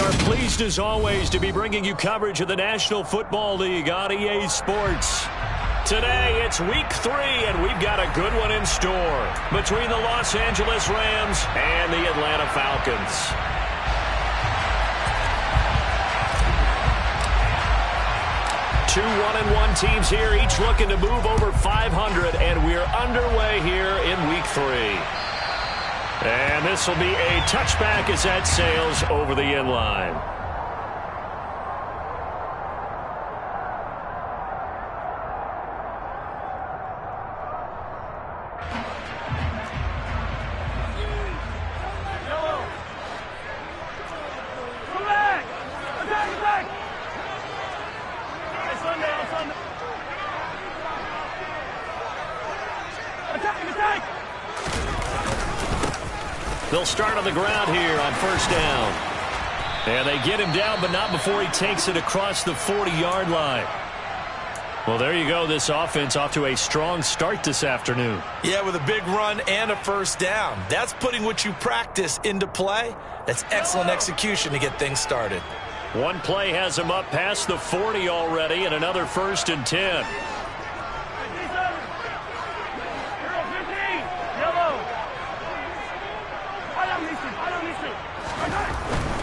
are pleased as always to be bringing you coverage of the National Football League on EA Sports. Today it's week 3 and we've got a good one in store between the Los Angeles Rams and the Atlanta Falcons. Two 1-1 teams here, each looking to move over 500, and we're underway here in week 3. And this will be a touchback as that sails over the end line. They'll start on the ground here on first down. And they get him down, but not before he takes it across the 40-yard line. Well, there you go. This offense off to a strong start this afternoon. Yeah, with a big run and a first down. That's putting what you practice into play. That's excellent execution to get things started. One play has him up past the 40 already, and another 1st and 10.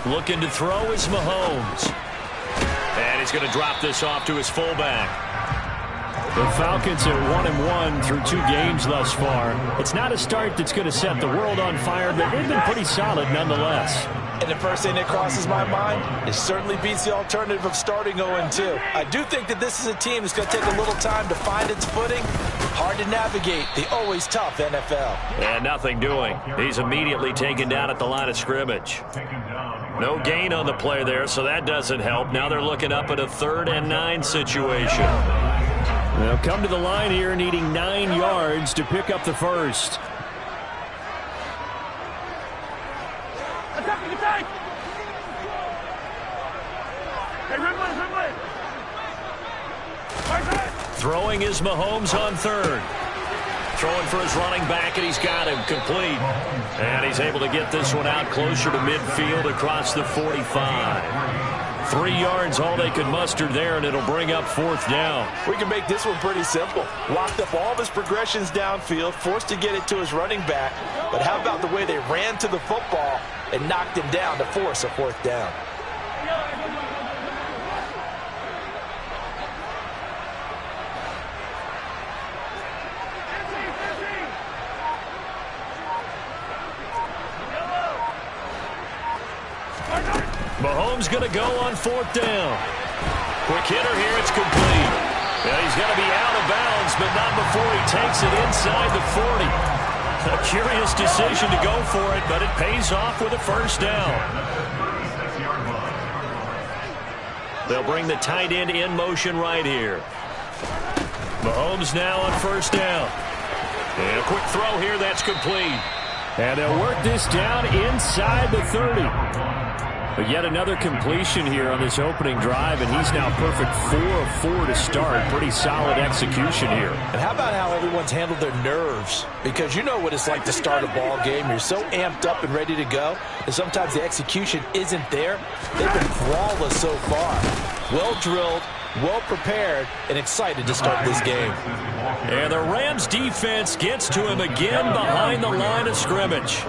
Looking to throw is Mahomes. And he's going to drop this off to his fullback. The Falcons are 1-1 through 2 games thus far. It's not a start that's going to set the world on fire, but they've been pretty solid nonetheless. And the first thing that crosses my mind, it certainly beats the alternative of starting 0-2. I do think that this is a team that's going to take a little time to find its footing. Hard to navigate the always tough NFL. And nothing doing. He's immediately taken down at the line of scrimmage. No gain on the play there, so that doesn't help. Now they're looking up at a 3rd and 9 situation. They'll come to the line here needing 9 yards to pick up the first. Throwing is Mahomes on 3rd. Throwing for his running back, and he's got him complete. And he's able to get this one out closer to midfield across the 45. 3 yards, all they could muster there, and it'll bring up 4th down. We can make this one pretty simple. Locked up all of his progressions downfield, forced to get it to his running back. But how about the way they ran to the football and knocked him down to force a 4th down? Mahomes going to go on 4th down. Quick hitter here, it's complete. Yeah, he's going to be out of bounds, but not before he takes it inside the 40. A curious decision to go for it, but it pays off with a 1st down. They'll bring the tight end in motion right here. Mahomes now on 1st down. And a quick throw here, that's complete. And they'll work this down inside the 30. But yet another completion here on this opening drive, and he's now perfect 4 of 4 to start. Pretty solid execution here. And how about how everyone's handled their nerves? Because you know what it's like to start a ball game. You're so amped up and ready to go, and sometimes the execution isn't there. They've been flawless so far. Well drilled, well prepared, and excited to start this game. And the Rams defense gets to him again behind the line of scrimmage.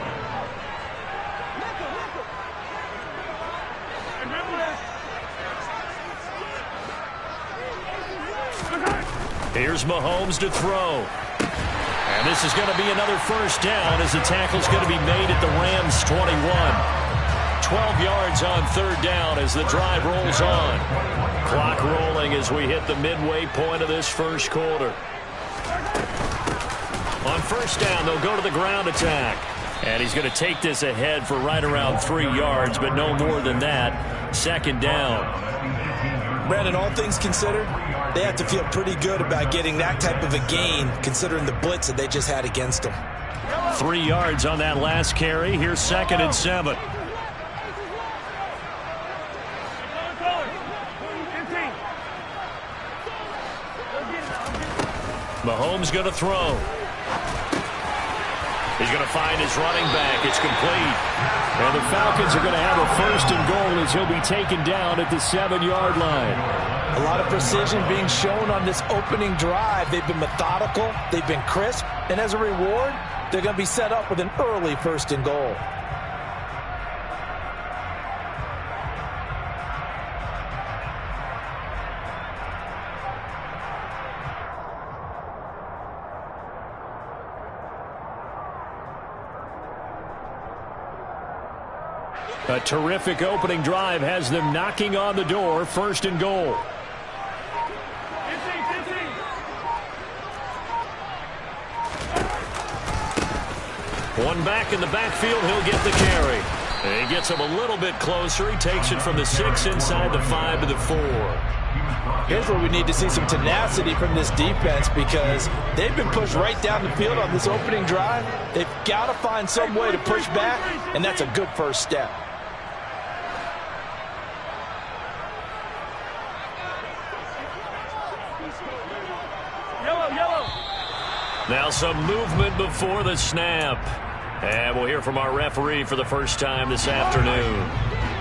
Here's Mahomes to throw. And this is going to be another 1st down as the tackle's going to be made at the Rams' 21. 12 yards on 3rd down as the drive rolls on. Clock rolling as we hit the midway point of this first quarter. On 1st down, they'll go to the ground attack. And he's going to take this ahead for right around 3 yards, but no more than that. 2nd down. Brandon, all things considered, they have to feel pretty good about getting that type of a gain, considering the blitz that they just had against them. 3 yards on that last carry. Here's 2nd and 7. Mahomes going to throw. He's going to find his running back. It's complete. And the Falcons are going to have a 1st and goal as he'll be taken down at the 7-yard line. A lot of precision being shown on this opening drive. They've been methodical. They've been crisp. And as a reward, they're going to be set up with an early 1st and goal. A terrific opening drive has them knocking on the door. 1st and goal. One back in the backfield. He'll get the carry. And he gets him a little bit closer. He takes it from the 6 inside the 5 to the 4. Here's where we need to see some tenacity from this defense because they've been pushed right down the field on this opening drive. They've got to find some way to push back, and that's a good first step. Now some movement before the snap. And we'll hear from our referee for the first time this afternoon.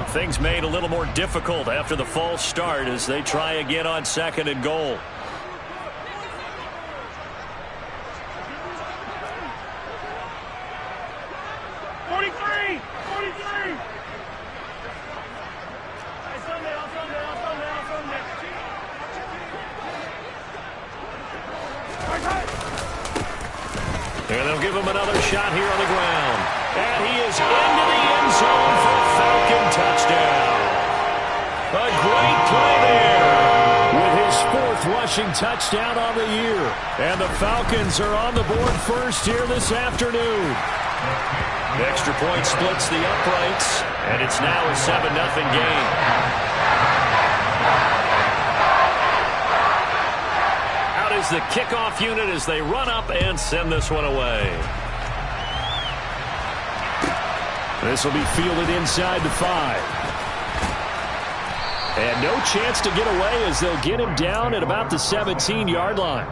Things made a little more difficult after the false start as they try again on 2nd and goal. And they'll give him another shot here on the ground. And he is into the end zone for a Falcon touchdown. A great play there with his 4th rushing touchdown on the year. And the Falcons are on the board first here this afternoon. The extra point splits the uprights, and it's now a 7-0 game. Is the kickoff unit as they run up and send this one away. This will be fielded inside the 5. And no chance to get away as they'll get him down at about the 17-yard line.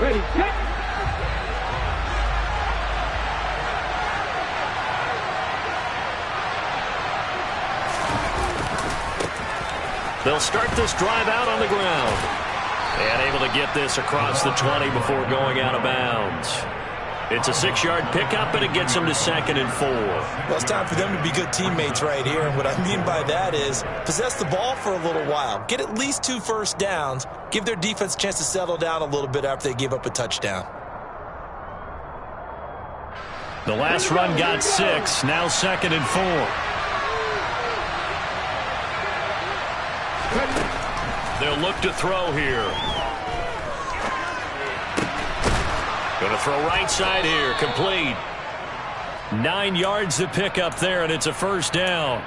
Ready, kick! They'll start this drive out on the ground. And able to get this across the 20 before going out of bounds. It's a 6-yard pickup, and it gets them to 2nd and 4. Well, it's time for them to be good teammates right here. And what I mean by that is possess the ball for a little while. Get at least 2 first downs. Give their defense a chance to settle down a little bit after they give up a touchdown. The last run got 6. Now 2nd and 4. They'll look to throw here. Going to throw right side here. Complete. 9 yards to pick up there, and it's a 1st down.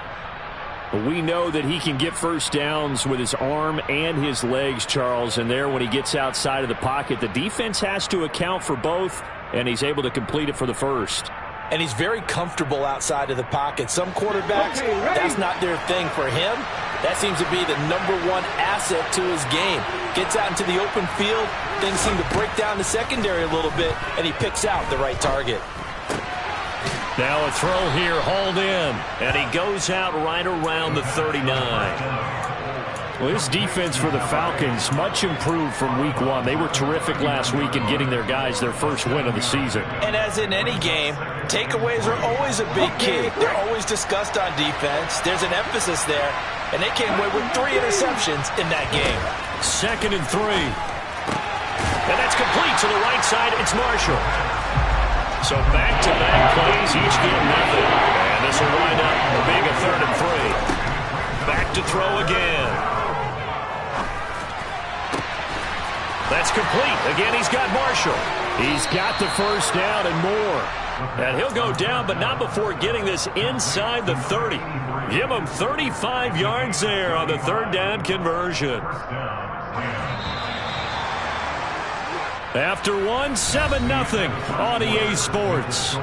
We know that he can get first downs with his arm and his legs, Charles, and there when he gets outside of the pocket, the defense has to account for both, and he's able to complete it for the 1st. And he's very comfortable outside of the pocket. Some quarterbacks, that's not their thing. For him, that seems to be the #1 asset to his game. Gets out into the open field, things seem to break down the secondary a little bit, and he picks out the right target. Now a throw here, hauled in, and he goes out right around the 39. Well, this defense for the Falcons much improved from week 1. They were terrific last week in getting their guys their first win of the season. And as in any game, takeaways are always a big key. They're always discussed on defense. There's an emphasis there, and they came away with 3 interceptions in that game. 2nd and 3. And that's complete to the right side. It's Marshall. So back-to-back plays, each get nothing. And this will wind up being a 3rd and 3. Back to throw again. That's complete. Again, he's got Marshall. He's got the 1st down and more. And he'll go down, but not before getting this inside the 30. Give him 35 yards there on the 3rd down conversion. After 1, 7-0 on EA Sports.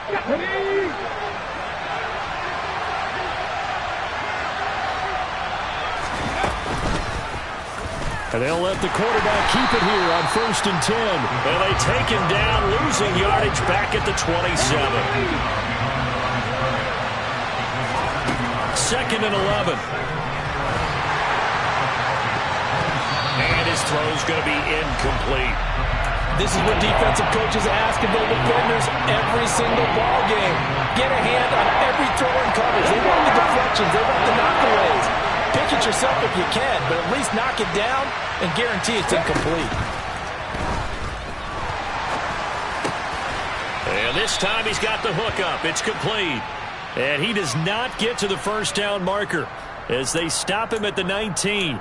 And they'll let the quarterback keep it here on 1st and 10. And they take him down, losing yardage back at the 27. 2nd and 11. And his throw's going to be incomplete. This is what defensive coaches ask of their defenders every single ball game. Get a hand on every throw and coverage. They want the deflections. They want the knockaways. Pick it yourself if you can, but at least knock it down and guarantee it's incomplete. And this time he's got the hook up. It's complete. And he does not get to the first down marker as they stop him at the 19.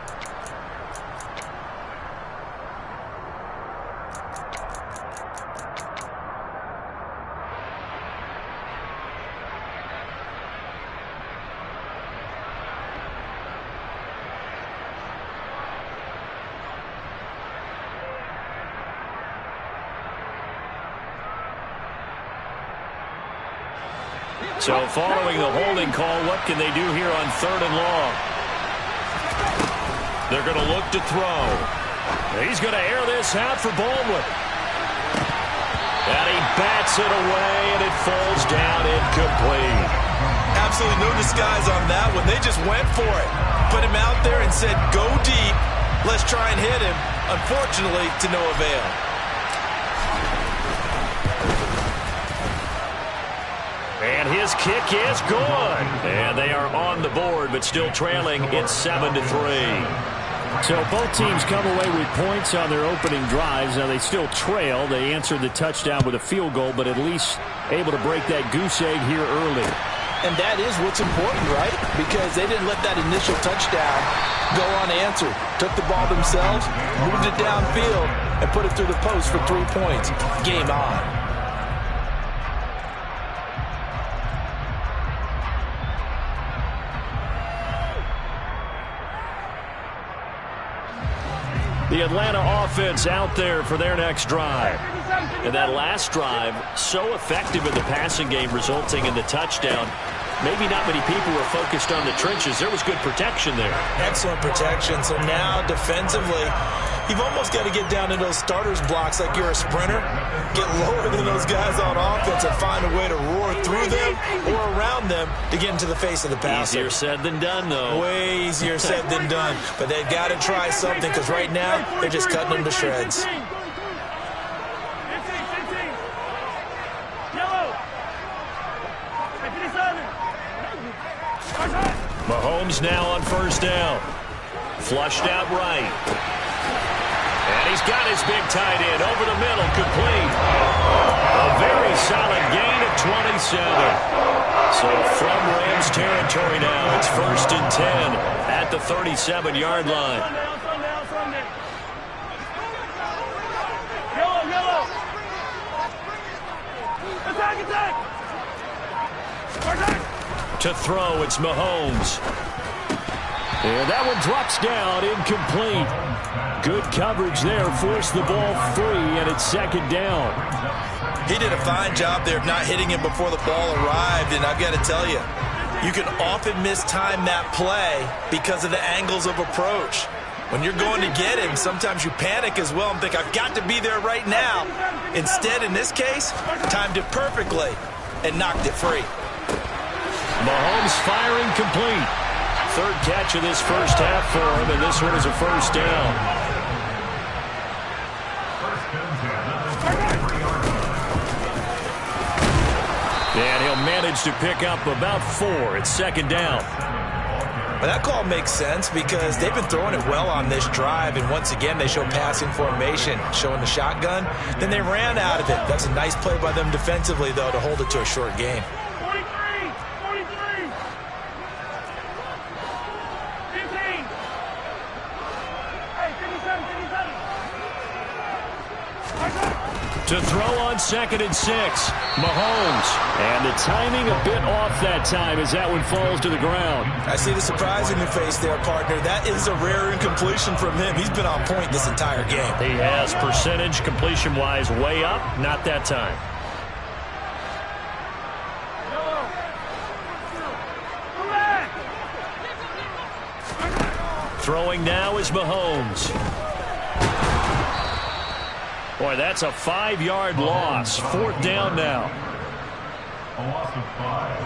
So following the holding call, what can they do here on 3rd and long? They're going to look to throw. He's going to air this out for Baldwin. And he bats it away, and it falls down incomplete. Absolutely no disguise on that one. They just went for it. Put him out there and said, go deep. Let's try and hit him. Unfortunately, to no avail. And his kick is good. And they are on the board, but still trailing. It's 7-3. So both teams come away with points on their opening drives. Now they still trail. They answered the touchdown with a field goal, but at least able to break that goose egg here early. And that is what's important, right? Because they didn't let that initial touchdown go unanswered. Took the ball themselves, moved it downfield, and put it through the post for 3 points. Game on. The Atlanta offense out there for their next drive. And that last drive, so effective in the passing game, resulting in the touchdown. Maybe not many people were focused on the trenches. There was good protection there. Excellent protection. So now, defensively, you've almost got to get down to those starters blocks like you're a sprinter. Get lower than those guys on offense and find a way to roar through them or around them to get into the face of the passer. Easier said than done, though. Way easier said than done. But they've got to try something because right now they're just cutting them to shreds. Mahomes now on 1st down. Flushed out right. And he's got his big tight end over the middle, complete. A very solid gain of 27. So from Rams territory now, it's 1st and 10 at the 37-yard line. To throw, it's Mahomes. And that one drops down, incomplete. Good coverage there, forced the ball free, and it's 2nd down. He did a fine job there of not hitting him before the ball arrived, and I've got to tell you, you can often mistime that play because of the angles of approach. When you're going to get him, sometimes you panic as well and think, I've got to be there right now. Instead, in this case, timed it perfectly and knocked it free. Mahomes firing complete. 3rd catch of this first half for him, and this one is a 1st down. And he'll manage to pick up about 4. It's 2nd down. Well, that call makes sense because they've been throwing it well on this drive, and once again they show passing formation, showing the shotgun. Then they ran out of it. That's a nice play by them defensively, though, to hold it to a short gain. To throw on 2nd and 6, Mahomes. And the timing a bit off that time as that one falls to the ground. I see the surprise in your face there, partner. That is a rare incompletion from him. He's been on point this entire game. He has percentage completion-wise way up, not that time. Throwing now is Mahomes. Boy, that's a 5-yard loss. 4th down now.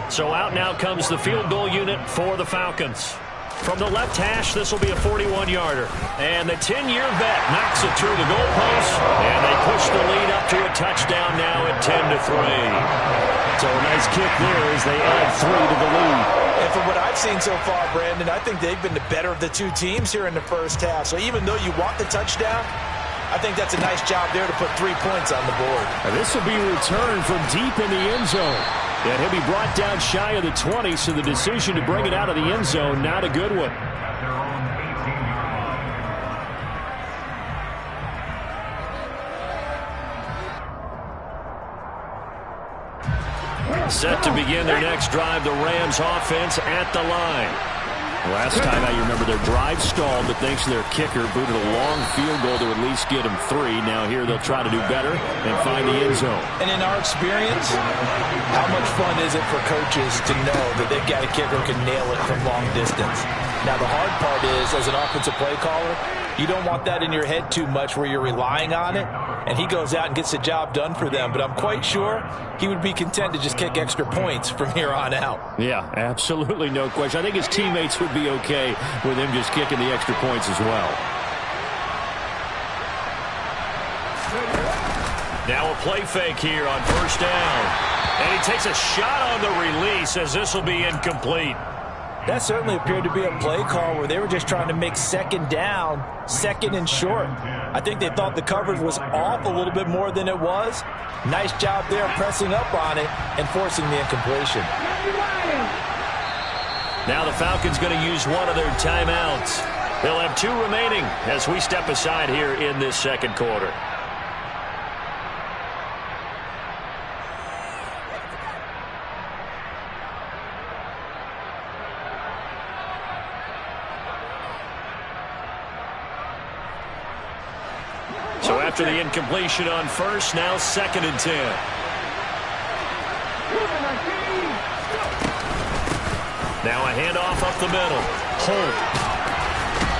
So out now comes the field goal unit for the Falcons. From the left hash, this will be a 41-yarder. And the 10-year vet knocks it through the goalpost. And they push the lead up to a touchdown now at 10-3. So a nice kick there as they add 3 to the lead. And from what I've seen so far, Brandon, I think they've been the better of the two teams here in the first half. So even though you want the touchdown, I think that's a nice job there to put 3 points on the board. And this will be returned from deep in the end zone. And he'll be brought down shy of the 20, so the decision to bring it out of the end zone, not a good one. Set to begin their next drive, the Rams offense at the line. Last time I remember their drive stalled, but thanks to their kicker, booted a long field goal to at least get them 3. Now here they'll try to do better and find the end zone. And in our experience, how much fun is it for coaches to know that they've got a kicker who can nail it from long distance? Now the hard part is, as an offensive play caller, you don't want that in your head too much where you're relying on it, and he goes out and gets the job done for them. But I'm quite sure he would be content to just kick extra points from here on out. Yeah, absolutely no question. I think his teammates would be okay with him just kicking the extra points as well. Now a play fake here on 1st down. And he takes a shot on the release as this will be incomplete. That certainly appeared to be a play call where they were just trying to make 2nd down, 2nd and short. I think they thought the coverage was off a little bit more than it was. Nice job there pressing up on it and forcing the incompletion. Now the Falcons going to use one of their timeouts. They'll have 2 remaining as we step aside here in this 2nd quarter. So after the incompletion on 1st, now 2nd and 10. Now a handoff up the middle. Holt.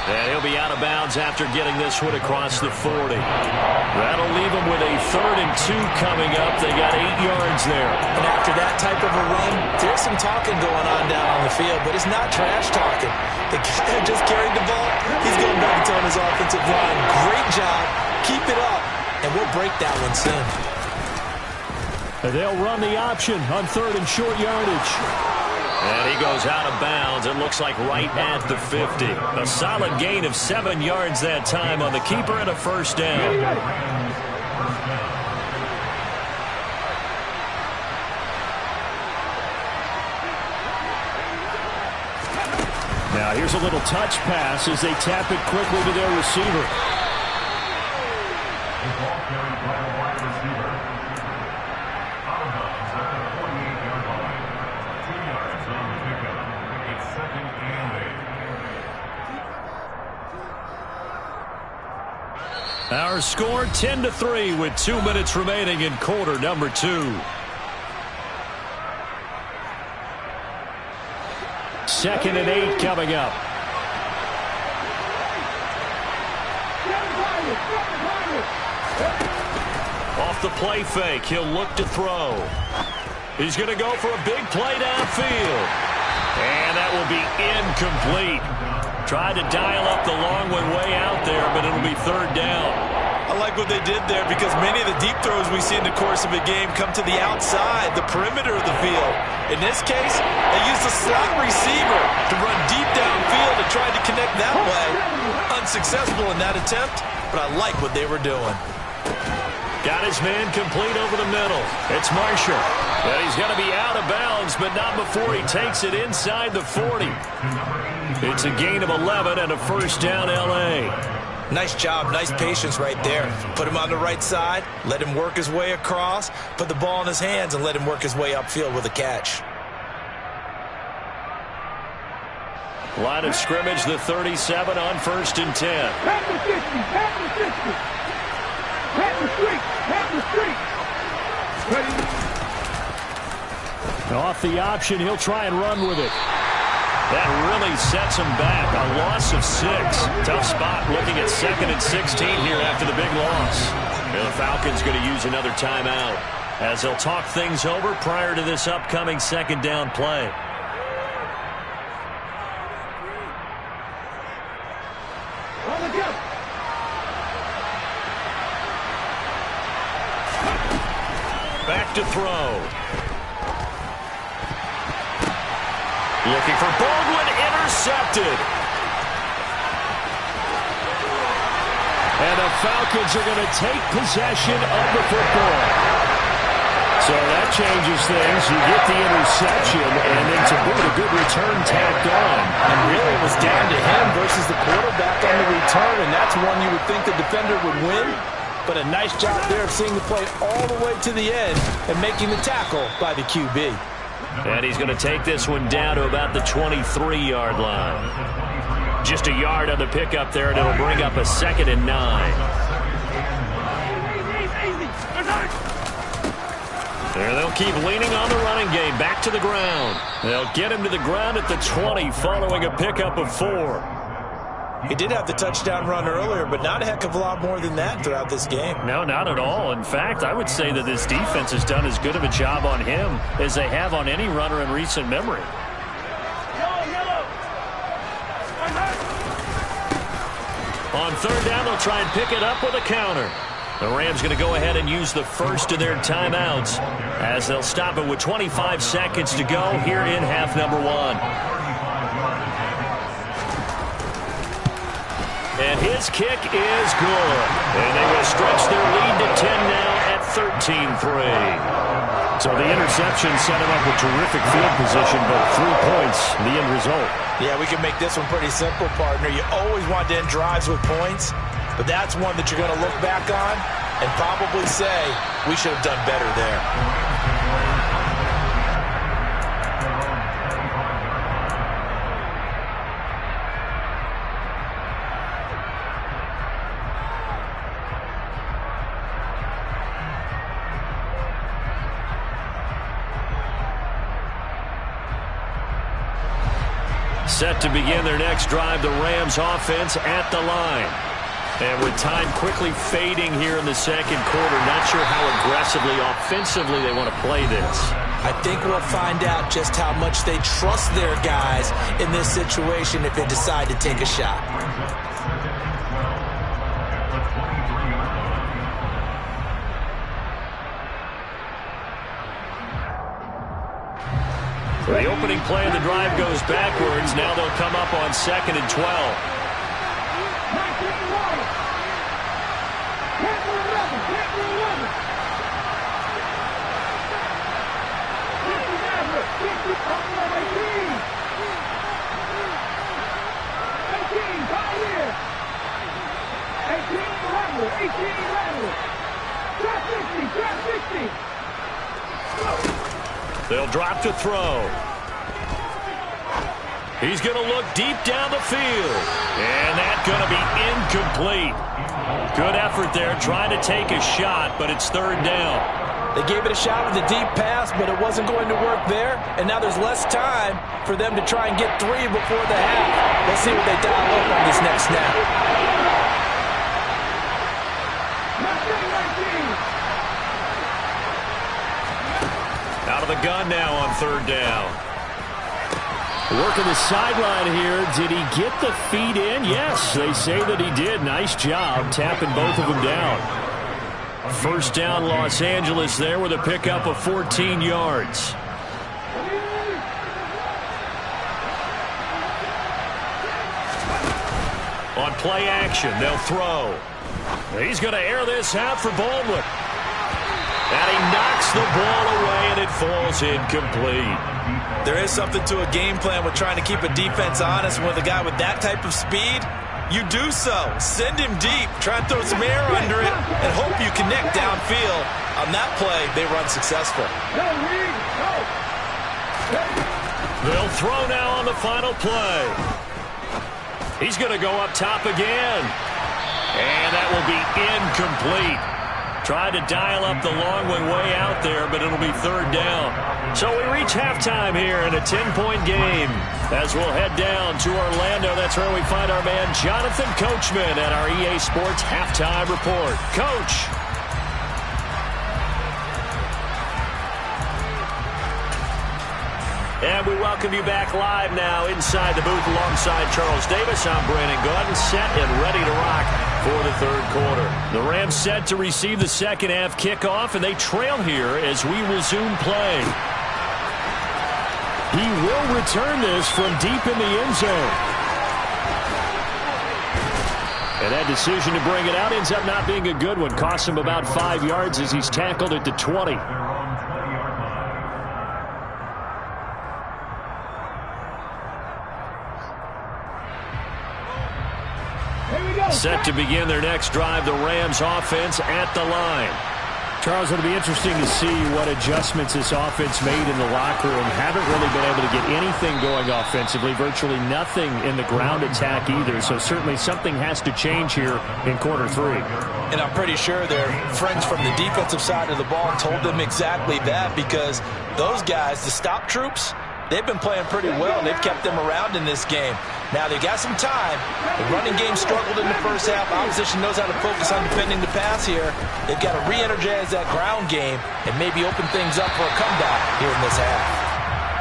And he'll be out of bounds after getting this one across the 40. That'll leave them with a 3rd and 2 coming up. They got 8 yards there. And after that type of a run, there's some talking going on down on the field, but it's not trash talking. The guy who just carried the ball, he's going back to on his offensive line. Great job. Keep it up, and we'll break that one soon. They'll run the option on 3rd and short yardage. And he goes out of bounds. It looks like right at the 50. A solid gain of 7 yards that time on the keeper and a 1st down. Now here's a little touch pass as they tap it quickly to their receiver. Our score 10-3 with 2 minutes remaining in quarter number 2. 2nd and 8 coming up. Off the play fake, he'll look to throw. He's going to go for a big play downfield. And that will be incomplete. Tried to dial up the long one way out there, but it'll be 3rd down. I like what they did there because many of the deep throws we see in the course of a game come to the outside, the perimeter of the field. In this case, they used a slot receiver to run deep downfield and tried to connect that way. Unsuccessful in that attempt, but I like what they were doing. Got his man complete over the middle. It's Marshall. And he's going to be out of bounds, but not before he takes it inside the 40. It's a gain of 11 and a 1st down, L.A. Nice job, nice patience right there. Put him on the right side, let him work his way across, put the ball in his hands, and let him work his way upfield with a catch. Line of scrimmage, the 37 on 1st and 10. Off the option, he'll try and run with it. That really sets him back. A loss of 6. Tough spot looking at 2nd and 16 here after the big loss. And the Falcons going to use another timeout as they'll talk things over prior to this upcoming 2nd down play. Back to throw. Looking for Baldwin, intercepted. And the Falcons are going to take possession of the football. So that changes things. You get the interception, and then to boot, a good return tacked on. And really it was down to him versus the quarterback on the return, and that's one you would think the defender would win. But a nice job there of seeing the play all the way to the end and making the tackle by the QB. And he's going to take this one down to about the 23-yard line. Just a yard on the pickup there, and it'll bring up a 2nd and 9. There they'll keep leaning on the running game. Back to the ground. They'll get him to the ground at the 20 following a pickup of 4. He did have the touchdown run earlier, but not a heck of a lot more than that throughout this game. No, not at all. In fact, I would say that this defense has done as good of a job on him as they have on any runner in recent memory. On 3rd down, they'll try and pick it up with a counter. The Rams going to go ahead and use the first of their timeouts as they'll stop it with 25 seconds to go here in half number 1. And his kick is good. And they will stretch their lead to 10 now at 13-3. So the interception set him up with terrific field position, but 3 points, the end result. Yeah, we can make this one pretty simple, partner. You always want to end drives with points, but that's one that you're going to look back on and probably say, we should have done better there. Set to begin their next drive, the Rams offense at the line. And with time quickly fading here in the 2nd quarter, not sure how aggressively, offensively they want to play this. I think we'll find out just how much they trust their guys in this situation if they decide to take a shot. The opening play of the drive goes backwards. Now they'll come up on 2nd and 12. They'll drop to throw. He's going to look deep down the field. And that's going to be incomplete. Good effort there trying to take a shot, but it's 3rd down. They gave it a shot with a deep pass, but it wasn't going to work there. And now there's less time for them to try and get 3 before the half. Let's see what they dial up on this next snap. Out of the gun now on 3rd down. Working the sideline here. Did he get the feet in? Yes, they say that he did. Nice job tapping both of them down. 1st down, Los Angeles there with a pickup of 14 yards. On play action, they'll throw. He's going to air this out for Baldwin. And he knocks the ball away, and it falls incomplete. There is something to a game plan with trying to keep a defense honest. With a guy with that type of speed, you do so. Send him deep. Try and throw some air under it and hope you connect downfield. On that play, they run successful. They'll throw now on the final play. He's going to go up top again. And that will be incomplete. Tried to dial up the long one way out there, but it'll be third down. So we reach halftime here in a 10-point game. As we'll head down to Orlando, that's where we find our man Jonathan Coachman at our EA Sports Halftime Report. Coach. And we welcome you back live now inside the booth alongside Charles Davis. I'm Brandon Gaudin, set and ready to rock for the third quarter. The Rams set to receive the second half kickoff, and they trail here as we resume play. He will return this from deep in the end zone. And that decision to bring it out ends up not being a good one. Costs him about 5 yards as he's tackled at the 20. Set to begin their next drive, the Rams offense at the line. Charles, it'll be interesting to see what adjustments this offense made in the locker room. Haven't really been able to get anything going offensively, virtually nothing in the ground attack either. So certainly something has to change here in quarter three. And I'm pretty sure their friends from the defensive side of the ball told them exactly that, because those guys, the stop troops, they've been playing pretty well. They've kept them around in this game. Now, they got some time. The running game struggled in the first half. Opposition knows how to focus on defending the pass here. They've got to re-energize that ground game and maybe open things up for a comeback here in this half.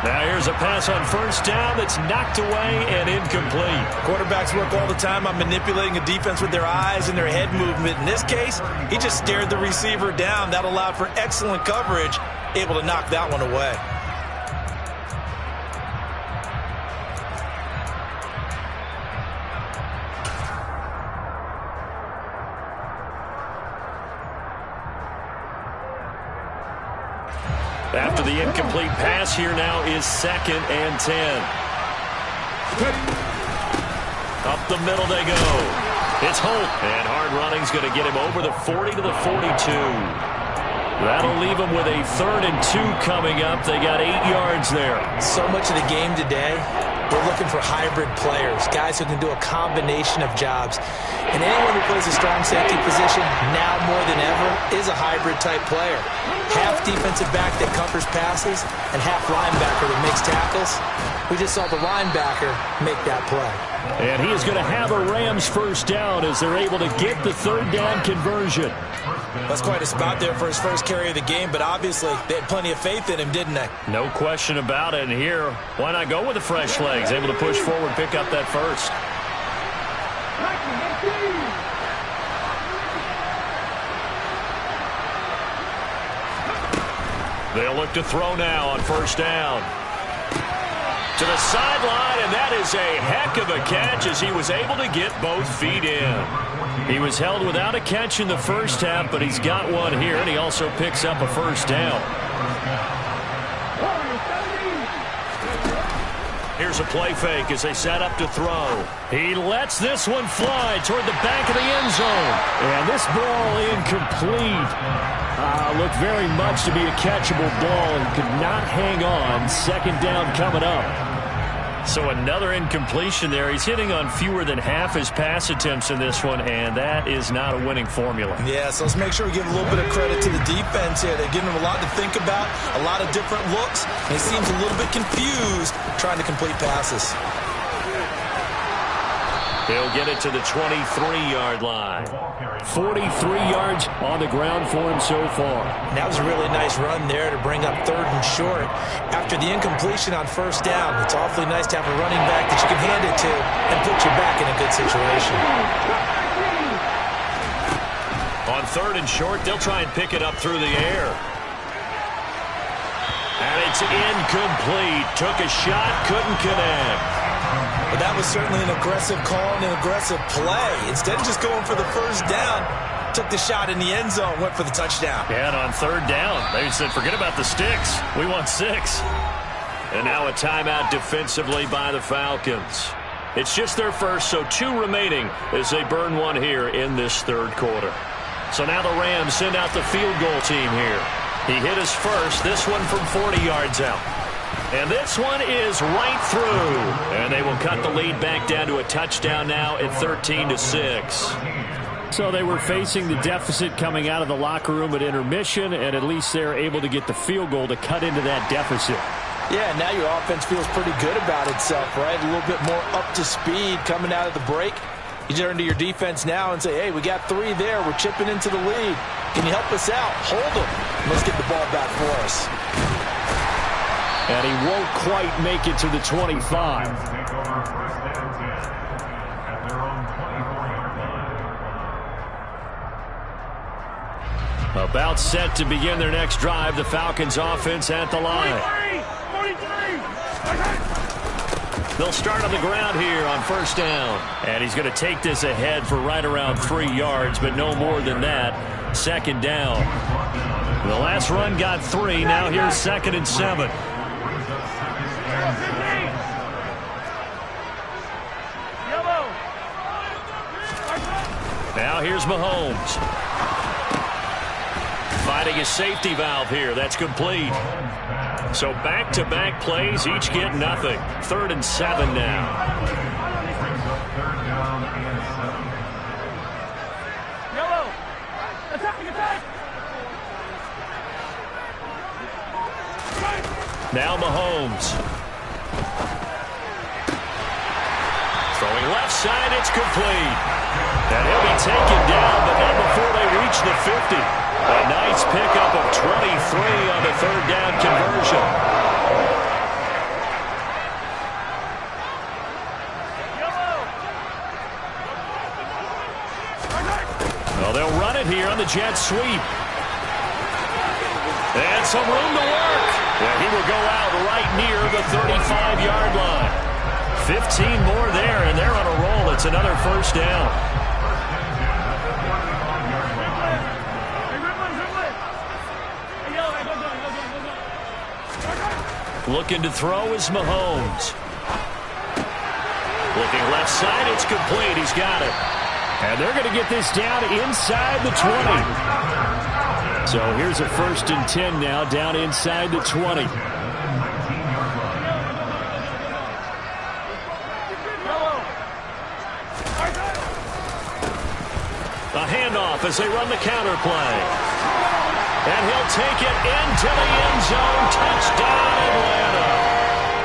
Now here's a pass on first down that's knocked away and incomplete. Quarterbacks work all the time on manipulating a defense with their eyes and their head movement. In this case, he just stared the receiver down. That allowed for excellent coverage, able to knock that one away. After the incomplete pass, here now is 2nd and 10. Up the middle they go. It's Holt, and hard running's going to get him over the 40 to the 42. That'll leave him with a 3rd and 2 coming up. They got 8 yards there. So much of the game today, we're looking for hybrid players, guys who can do a combination of jobs. And anyone who plays a strong safety position, now more than ever, is a hybrid-type player. Half defensive back that covers passes and half linebacker that makes tackles. We just saw the linebacker make that play. And he is going to have a Rams first down as they're able to get the 3rd down conversion. That's quite a spot there for his first carry of the game, but obviously they had plenty of faith in him, didn't they? No question about it. And here, why not go with the fresh legs? Able to push forward, pick up that first. They'll look to throw now on first down. To the sideline, and that is a heck of a catch as he was able to get both feet in. He was held without a catch in the first half, but he's got one here, and he also picks up a first down. Here's a play fake as they set up to throw. He lets this one fly toward the back of the end zone. And this ball incomplete. Looked very much to be a catchable ball and could not hang on. 2nd down coming up. So another incompletion there. He's hitting on fewer than half his pass attempts in this one, and that is not a winning formula. Yeah, so let's make sure we give a little bit of credit to the defense here. They're giving him a lot to think about, a lot of different looks, and he seems a little bit confused trying to complete passes. He'll get it to the 23-yard line. 43 yards on the ground for him so far. That was a really nice run there to bring up 3rd and short. After the incompletion on first down, it's awfully nice to have a running back that you can hand it to and put you back in a good situation. On 3rd and short, they'll try and pick it up through the air. And it's incomplete. Took a shot, couldn't connect. But that was certainly an aggressive call and an aggressive play. Instead of just going for the first down, took the shot in the end zone, went for the touchdown. And on 3rd down, they said, forget about the sticks. We want 6. And now a timeout defensively by the Falcons. It's just their first, so 2 remaining as they burn one here in this 3rd quarter. So now the Rams send out the field goal team here. He hit his first, this one from 40 yards out. And this one is right through. And they will cut the lead back down to a touchdown now at 13-6. So they were facing the deficit coming out of the locker room at intermission, and at least they're able to get the field goal to cut into that deficit. Yeah, now your offense feels pretty good about itself, right? A little bit more up to speed coming out of the break. You turn to your defense now and say, hey, we got 3 there. We're chipping into the lead. Can you help us out? Hold them. Let's get the ball back for us. And he won't quite make it to the 25. About set to begin their next drive. The Falcons offense at the line. They'll start on the ground here on first down. And he's going to take this ahead for right around 3 yards, but no more than that. Second down. The last run got 3. Now here's 2nd and 7. Now here's Mahomes. Finding his safety valve here. That's complete. So back-to-back plays, each get nothing. 3rd and 7 now. Now Mahomes. Throwing left side, it's complete. And he'll be taken down, but not before they reach the 50. A nice pickup of 23 on the 3rd down conversion. Well, they'll run it here on the jet sweep. And some room to work. Yeah, he will go out right near the 35-yard line. 15 more there, and they're on a roll. It's another first down. Looking to throw is Mahomes. Looking left side, it's complete. He's got it. And they're going to get this down inside the 20. So here's a 1st and 10 now, down inside the 20. A handoff as they run the counter play. And he'll take it into the end zone. Touchdown, Atlanta.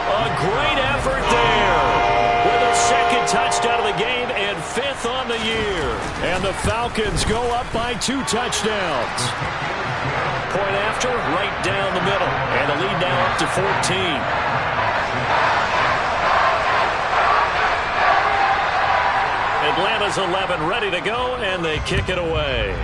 A great effort there. With a 2nd touchdown of the game and 5th on the year. And the Falcons go up by 2 touchdowns. Point after, right down the middle. And the lead now up to 14. Atlanta's 11 ready to go, and they kick it away.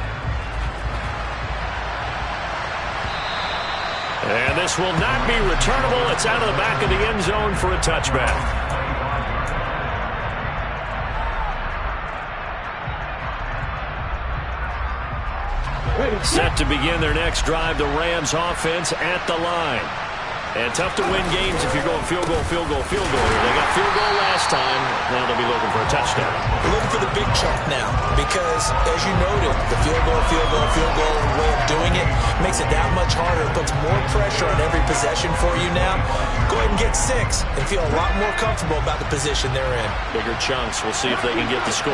And this will not be returnable. It's out of the back of the end zone for a touchback. Set to begin their next drive, the Rams offense at the line. And tough to win games if you're going field goal, field goal, field goal. They got field goal last time. Now they'll be looking for a touchdown. Looking for the big chunk now because, as you noted, the field goal way of doing it makes it that much harder. It puts more pressure on every possession for you now. Go ahead and get 6 and feel a lot more comfortable about the position they're in. Bigger chunks. We'll see if they can get the score.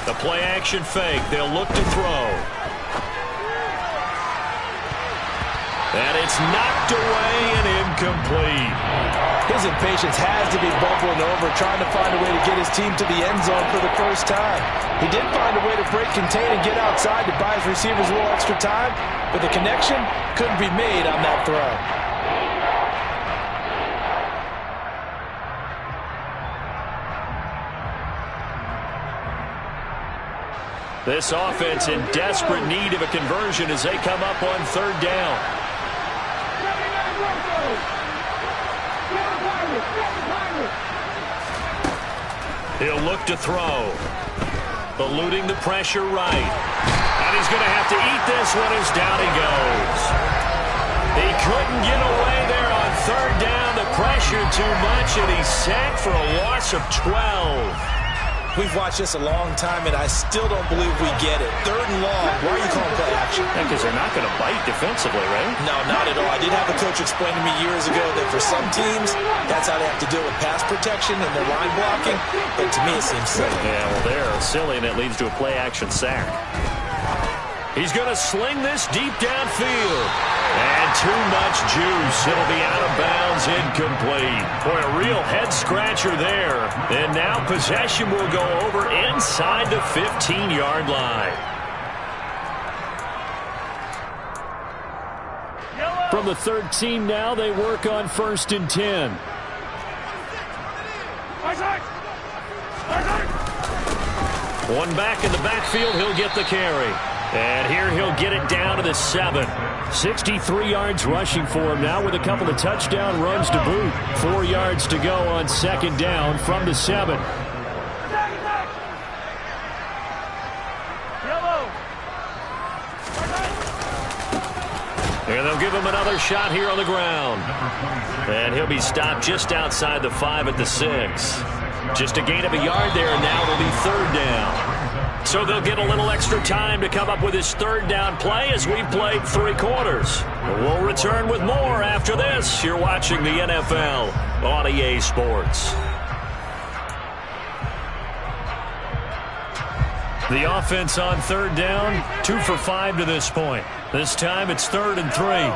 The play action fake. They'll look to throw. And it's knocked away and incomplete. His impatience has to be bubbling over, trying to find a way to get his team to the end zone for the first time. He did find a way to break, contain, and get outside to buy his receivers a little extra time, but the connection couldn't be made on that throw. This offense in desperate need of a conversion as they come up on 3rd down. He'll look to throw. Eluding the pressure right. And he's going to have to eat this one as down he goes. He couldn't get away there on 3rd down. The pressure too much, and he's sacked for a loss of 12. We've watched this a long time, and I still don't believe we get it. 3rd and long. Why are you calling play action? protection. Because they're not going to bite defensively, right? No, not at all. I did have a coach explain to me years ago that for some teams, that's how they have to deal with pass protection and their line blocking. But to me, it seems silly. Yeah, well, they're silly, and it leads to a play-action sack. He's going to sling this deep downfield. And too much juice. It'll be out of bounds, incomplete. Boy, a real head-scratcher there. And now possession will go over inside the 15-yard line. From the 13 now, they work on 1st and 10. One back in the backfield, he'll get the carry. And here he'll get it down to the 7. 63 yards rushing for him now with a couple of touchdown runs to boot. 4 yards to go on 2nd down from the 7. And they'll give him another shot here on the ground. And he'll be stopped just outside the 5 at the 6. Just a gain of a yard there, and now it'll be 3rd down. So they'll get a little extra time to come up with his 3rd down play as we've played 3 quarters. We'll return with more after this. You're watching the NFL on EA Sports. The offense on 3rd down, 2 for 5 to this point. This time it's 3rd and 3.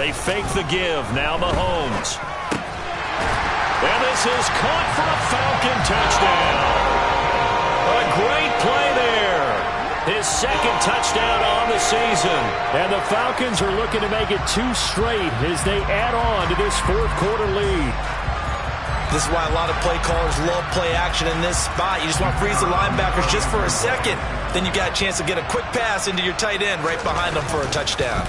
They fake the give. Now Mahomes. And this is caught for a Falcon touchdown. A great play there. His 2nd touchdown on the season. And the Falcons are looking to make it 2 straight as they add on to this 4th quarter lead. This is why a lot of play callers love play action in this spot. You just want to freeze the linebackers just for a second. Then you got a chance to get a quick pass into your tight end right behind them for a touchdown.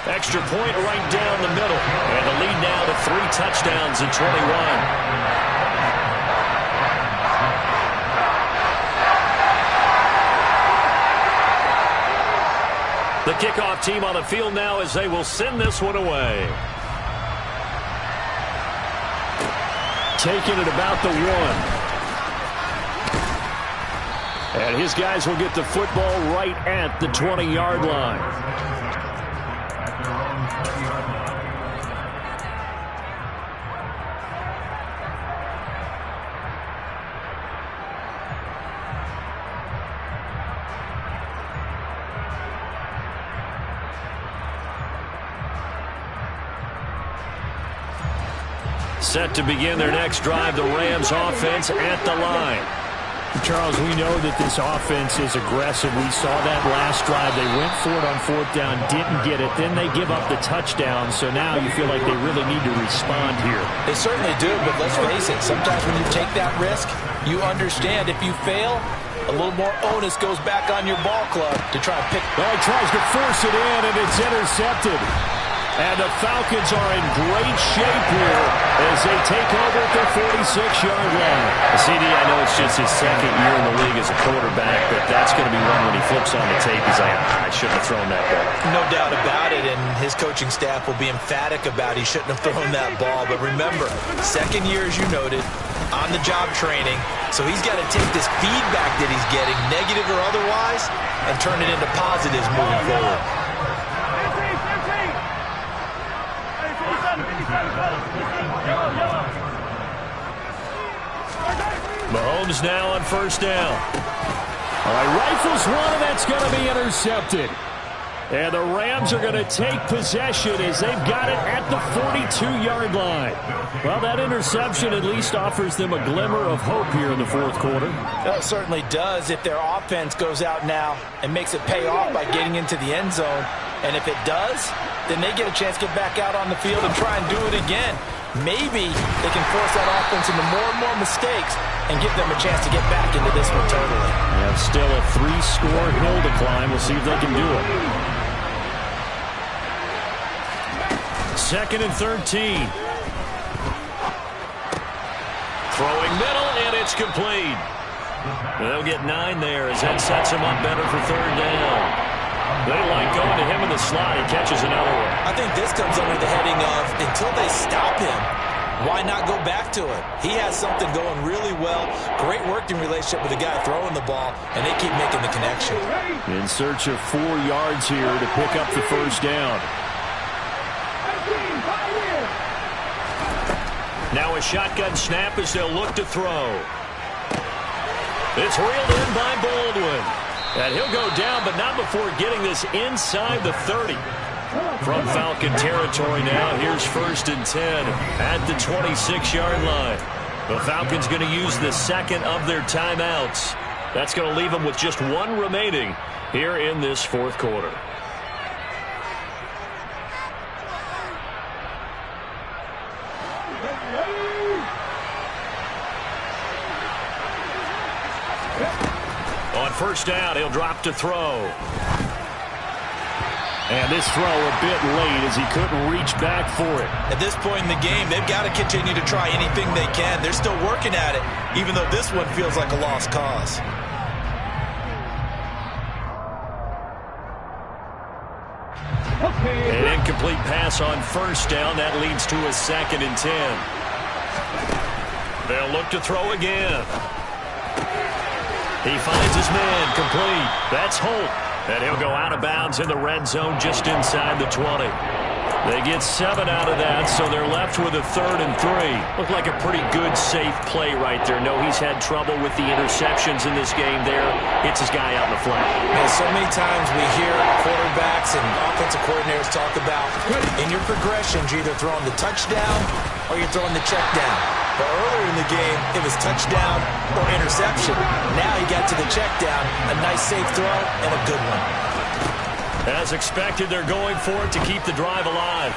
Extra point right down the middle. And the lead now to 3 touchdowns in 21. The kickoff team on the field now as they will send this one away. Taking it about the 1. And his guys will get the football right at the 20-yard line. Set to begin their next drive, the Rams offense at the line. Charles, we know that this offense is aggressive. We saw that last drive. They went for it on 4th down, didn't get it. Then they give up the touchdown. So now you feel like they really need to respond here. They certainly do, but let's face it. Sometimes when you take that risk, you understand if you fail, a little more onus goes back on your ball club to try and pick. Well, he tries to force it in, and it's intercepted. And the Falcons are in great shape here as they take over at their 46-yard line. CD, I know it's just his 2nd year in the league as a quarterback, but that's going to be one when he flips on the tape. He's like, I shouldn't have thrown that ball. No doubt about it, and his coaching staff will be emphatic about he shouldn't have thrown that ball. But remember, 2nd year, as you noted, on-the-job training. So he's got to take this feedback that he's getting, negative or otherwise, and turn it into positives moving forward. Mahomes now on 1st down. All right, rifles one, and that's going to be intercepted. And the Rams are going to take possession as they've got it at the 42-yard line. Well, that interception at least offers them a glimmer of hope here in the 4th quarter. Well, it certainly does if their offense goes out now and makes it pay off by getting into the end zone. And if it does, then they get a chance to get back out on the field and try and do it again. Maybe they can force that offense into more and more mistakes and give them a chance to get back into this one totally. Yeah, still a 3-score hill to climb. We'll see if they can do it. 2nd and 13. Throwing middle, and it's complete. They'll get 9 there as that sets him up better for 3rd down. They like going to him in the slot. He catches another one. I think this comes under the heading of until they stop him, why why not go back to it? He has something going really well. Great working relationship with the guy throwing the ball, and they keep making the connection. In search of 4 yards here to pick up the first down. Now a shotgun snap as they'll look to throw. It's reeled in by Baldwin. And he'll go down, but not before getting this inside the 30. From Falcon territory now, here's 1st and 10 at the 26-yard line. The Falcons going to use the second of their timeouts. That's going to leave them with just 1 remaining here in this 4th quarter. On 1st down, he'll drop to throw. And this throw a bit late as he couldn't reach back for it. At this point in the game, they've got to continue to try anything they can. They're still working at it, even though this one feels like a lost cause. An incomplete pass on 1st down. That leads to a 2nd and 10. They'll look to throw again. He finds his man, complete. That's Holt. And he'll go out of bounds in the red zone just inside the 20. They get 7 out of that, so they're left with a 3rd and 3. Looked like a pretty good, safe play right there. No, he's had trouble with the interceptions in this game there. Hits his guy out in the flat. Man, so many times we hear quarterbacks and offensive coordinators talk about in your progressions, you're either throwing the touchdown or you're throwing the check down. But earlier in the game, it was touchdown or interception. Now he got to the check down, a nice safe throw, and a good one. As expected, they're going for it to keep the drive alive.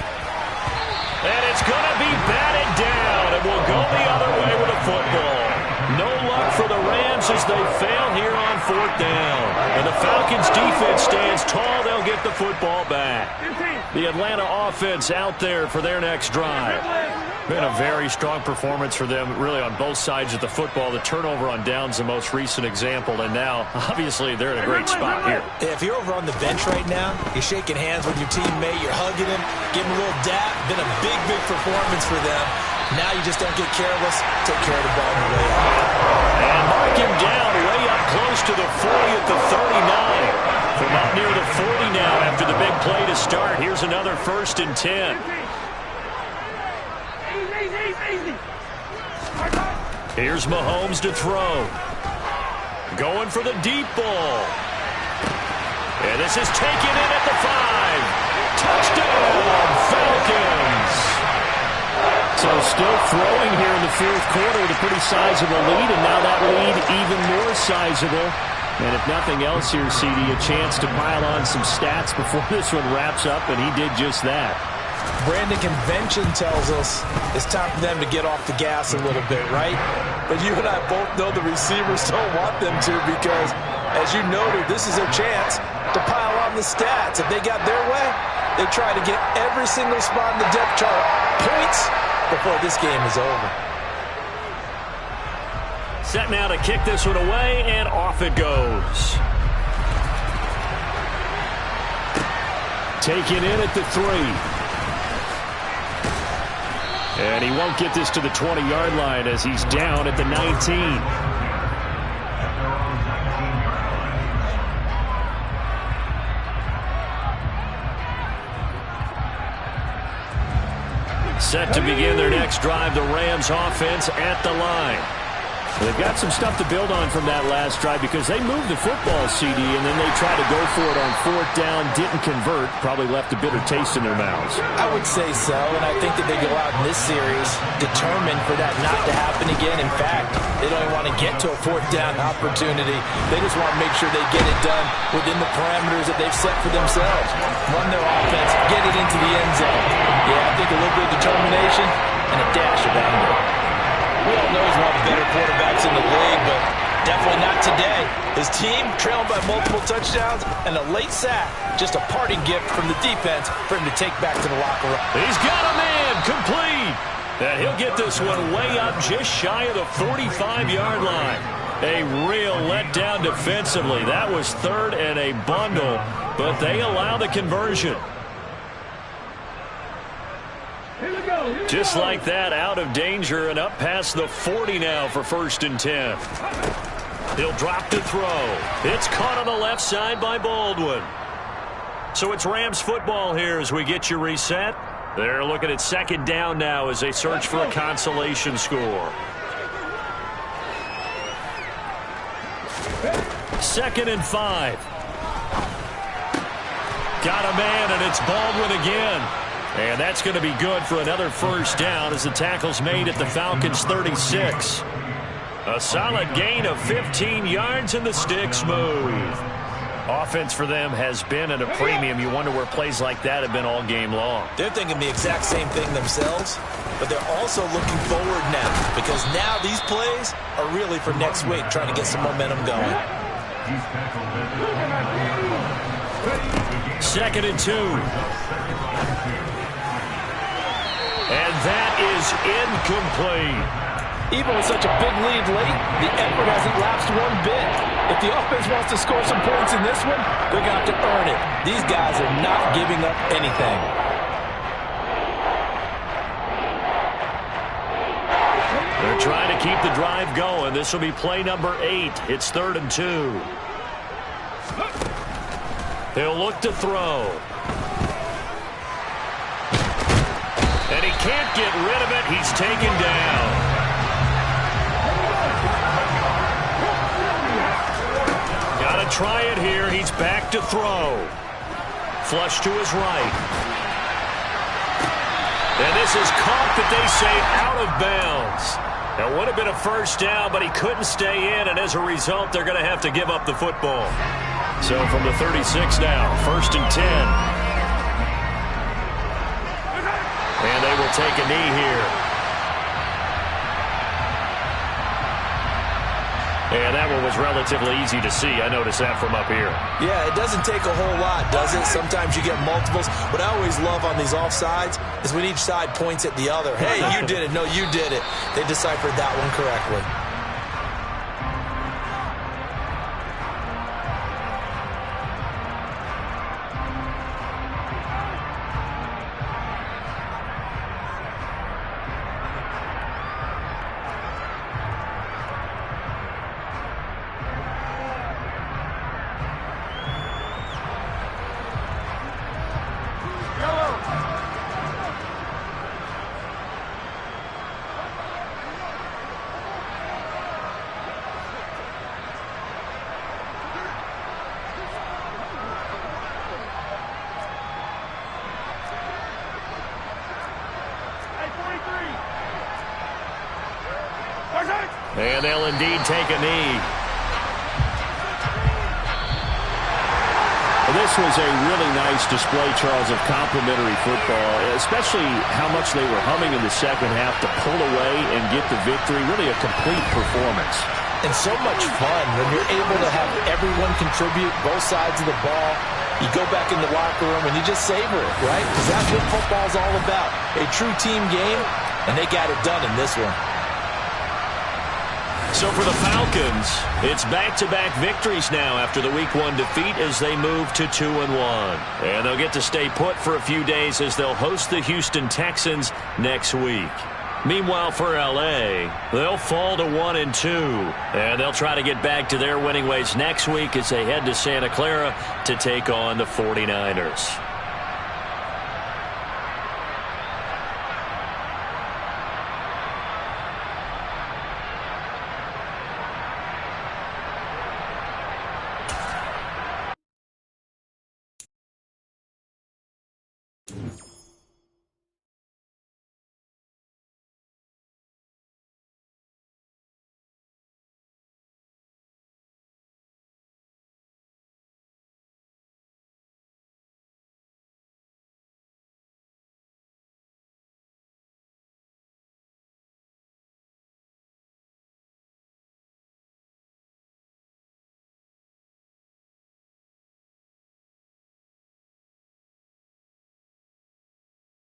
And it's going to be batted down, and we'll go the other way with a football. No luck for the Rams as they fail here on 4th down. And the Falcons' defense stands tall. They'll get the football back. The Atlanta offense out there for their next drive. Been a very strong performance for them, really, on both sides of the football. The turnover on downs, the most recent example, and now, obviously, they're in a great spot here. If you're over on the bench right now, you're shaking hands with your teammate, you're hugging him, giving him a little dap. Been a big, big performance for them. Now you just don't get careless. Take care of the ball on the way out. And mark him down way up close to the 40 at the 39. From up near the 40 now after the big play to start. Here's another 1st and 10. Here's Mahomes to throw. Going for the deep ball. And this is taken in at the 5. Touchdown, Falcons. So still throwing here in the 4th quarter with a pretty sizable lead, and now that lead even more sizable. And if nothing else here, CD, a chance to pile on some stats before this one wraps up, and he did just that. Brandon, convention tells us it's time for them to get off the gas a little bit, right? But you and I both know the receivers don't want them to because, as you noted, this is their chance to pile on the stats. If they got their way, they try to get every single spot in the depth chart points before this game is over. Set now to kick this one away, and off it goes. Taken in at the 3. And he won't get this to the 20-yard line as he's down at the 19. Set to begin their next drive, the Rams offense at the line. They've got some stuff to build on from that last drive because they moved the football, CD, and then they tried to go for it on 4th down, didn't convert, probably left a bitter taste in their mouths. I would say so, and I think that they go out in this series determined for that not to happen again. In fact, they don't even want to get to a 4th down opportunity. They just want to make sure they get it done within the parameters that they've set for themselves. Run their offense, get it into the end zone. Yeah, I think a little bit of determination and a dash of anger. We all know he's one of the better quarterbacks in the league, but definitely not today. His team trailing by multiple touchdowns and a late sack. Just a parting gift from the defense for him to take back to the locker room. He's got a man, complete. And he'll get this one way up just shy of the 45-yard line. A real letdown defensively. That was 3rd and a bundle, but they allow the conversion. Here we go. Just like that, out of danger and up past the 40 now for 1st and 10. He'll drop to throw. It's caught on the left side by Baldwin. So it's Rams football here as we get you reset. They're looking at 2nd down now as they search for a consolation score. 2nd and 5. Got a man, and it's Baldwin again. And that's going to be good for another 1st down as the tackle's made at the Falcons' 36. A solid gain of 15 yards, and the sticks move. Offense for them has been at a premium. You wonder where plays like that have been all game long. They're thinking the exact same thing themselves, but they're also looking forward now because now these plays are really for next week, trying to get some momentum going. 2nd and 2. And that is incomplete. Even with such a big lead late, the effort hasn't lapsed one bit. If the offense wants to score some points in this one, they're going to have to earn it. These guys are not giving up anything. They're trying to keep the drive going. This will be play number 8. It's 3rd and 2. He'll look to throw. And he can't get rid of it. He's taken down. Got to try it here. He's back to throw. Flush to his right. And this is caught, that they say, out of bounds. That would have been a 1st down, but he couldn't stay in, and as a result, they're going to have to give up the football. So from the 36 now, 1st and 10. And they will take a knee here. And that one was relatively easy to see. I noticed that from up here. Yeah, it doesn't take a whole lot, does it? Sometimes you get multiples. What I always love on these offsides is when each side points at the other. Hey, you did it. No, you did it. They deciphered that one correctly. And they'll indeed take a knee. This was a really nice display, Charles, of complimentary football, especially how much they were humming in the second half to pull away and get the victory. Really a complete performance. And so much fun when you're able to have everyone contribute, both sides of the ball. You go back in the locker room and you just savor it, right? Because that's what football's all about. A true team game, and they got it done in this one. So for the Falcons, it's back-to-back victories now after the Week 1 defeat as they move to 2-1. And they'll get to stay put for a few days as they'll host the Houston Texans next week. Meanwhile, for L.A., they'll fall to 1-2. And they'll try to get back to their winning ways next week as they head to Santa Clara to take on the 49ers.